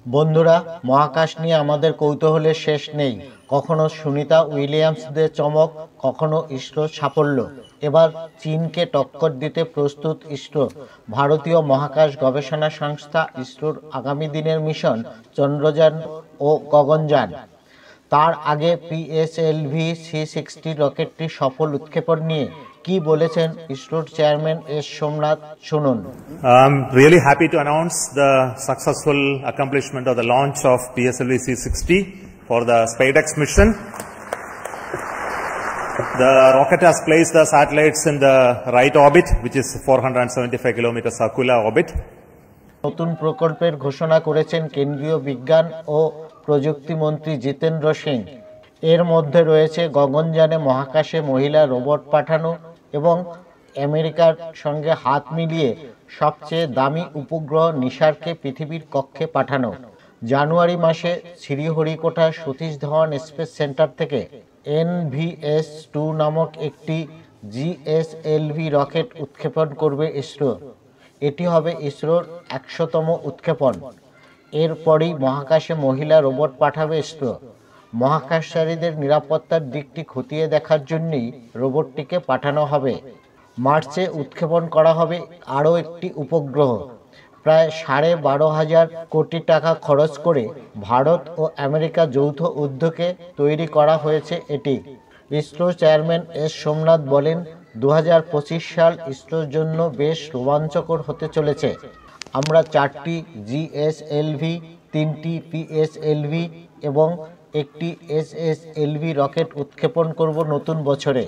বন্ধুরা, মহাকাশ নিয়ে আমাদের কৌতূহলের শেষ নেই। কখনো সুনিতা উইলিয়ামসদের চমক, কখনো ইসরোর সাফল্য। এবার চীনকে টক্কর দিতে প্রস্তুত ইসরো। ভারতীয় মহাকাশ গবেষণা সংস্থা ইসরোর আগামী দিনের মিশন চন্দ্রযান ও গগনযান। তার আগে PSLV-C60 রকেটটির সফল উৎক্ষেপণ নিয়ে কি বলেছেন ইসরোর চেয়ারম্যান এস সোমনাথ, শুনুন। I'm really happy to announce the successful accomplishment of the launch of PSLV-C60 for the SpaceX mission. The rocket has placed the satellites in the right orbit, which is 475 kilometer circular orbit. নতুন প্রকল্পের ঘোষণা করেছেন কেন্দ্রীয় বিজ্ঞান ও প্রযুক্তি মন্ত্রী জিতেন্দ্র সিং। এর মধ্যে রয়েছে গগনযানে মহাকাশে মহিলা রোবট পাঠানো এবং আমেরিকার সঙ্গে হাত মিলিয়ে সবচেয়ে দামি উপগ্রহ নিসারকে পৃথিবীর কক্ষে পাঠানো। জানুয়ারি মাসে শ্রীহরিকোটা সতীশ ধাওয়ান স্পেস সেন্টার থেকে NVS-2 নামক একটি GSLV রকেট উৎক্ষেপণ করবে ইসরো। এটি হবে ইসরোর 100তম উৎক্ষেপণ। এরপরই মহাকাশে মহিলা রোবট পাঠাবে ইসরো। মহাকাশচারীদের নিরাপত্তার দিকটি খতিয়ে দেখার জন্যই রোবটটিকে পাঠানো হবে। মার্চে উৎক্ষেপণ করা হবে আরও একটি উপগ্রহ। প্রায় 12,500 কোটি টাকা খরচ করে ভারত ও আমেরিকা যৌথ উদ্যোগে তৈরি করা হয়েছে এটি। ইসরো চেয়ারম্যান এস সোমনাথ বলেন, 2025 সাল ইসরোর জন্য বেশ রোমাঞ্চকর হতে চলেছে। আমরা 4টি GSLV, 3টি PSLV এবং একটি SSLV রকেট উৎক্ষেপণ করব নতুন বছরে।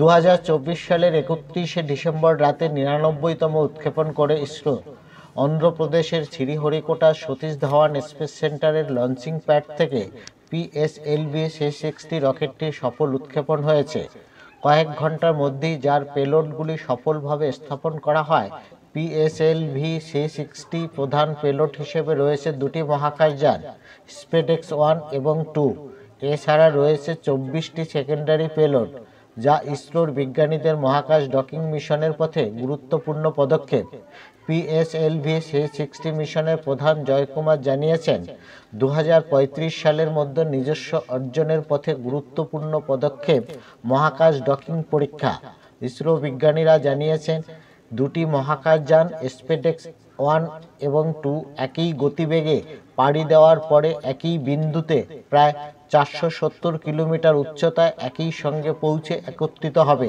2024 সালের 31শে ডিসেম্বর রাতে 99তম উৎক্ষেপণ করে ইসরো। অন্ধ্রপ্রদেশের শ্রীহরিকোটা সতীশ ধাওয়ান স্পেস সেন্টারের লঞ্চিং প্যাড থেকে PSLV-C60 রকেটটির সফল উৎক্ষেপণ হয়েছে। কয়েক ঘন্টার মধ্যেই যার পেলোডগুলি সফলভাবে স্থাপন করা হয়। PSLV-C60 প্রধান পেলোড হিসেবে রয়েছে দুটি মহাকাশযান SpaceX 1 এবং 2। এছাড়া রয়েছে 24টি সেকেন্ডারি পেলোড, যা ইসরোর বিজ্ঞানীদের মহাকাশ ডকিং মিশনের পথে গুরুত্বপূর্ণ পদক্ষেপ। PSLV-C60 মিশনের প্রধান জয়কুমার জানিয়েছেন, 2035 সালের মধ্যে নিজস্ব অর্জনের পথে গুরুত্বপূর্ণ পদক্ষেপ মহাকাশ ডকিং পরীক্ষা। ইসরো বিজ্ঞানীরা জানিয়েছেন, দুটি মহাকাশযান SpaceX 1 এবং 2 একই গতিবেগে পাড়ি দেওয়ার পরে একই বিন্দুতে প্রায় 470 কিলোমিটার উচ্চতায় একই সঙ্গে পৌঁছে একত্রিত হবে।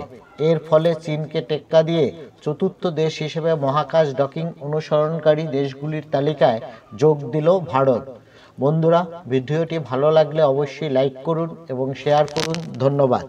এর ফলে চীনকে টেক্কা দিয়ে চতুর্থ দেশ হিসেবে মহাকাশ ডকিং অনুসরণকারী দেশগুলির তালিকায় যোগ দিল ভারত। বন্ধুরা, ভিডিওটি ভালো লাগলে অবশ্যই লাইক করুন এবং শেয়ার করুন। ধন্যবাদ।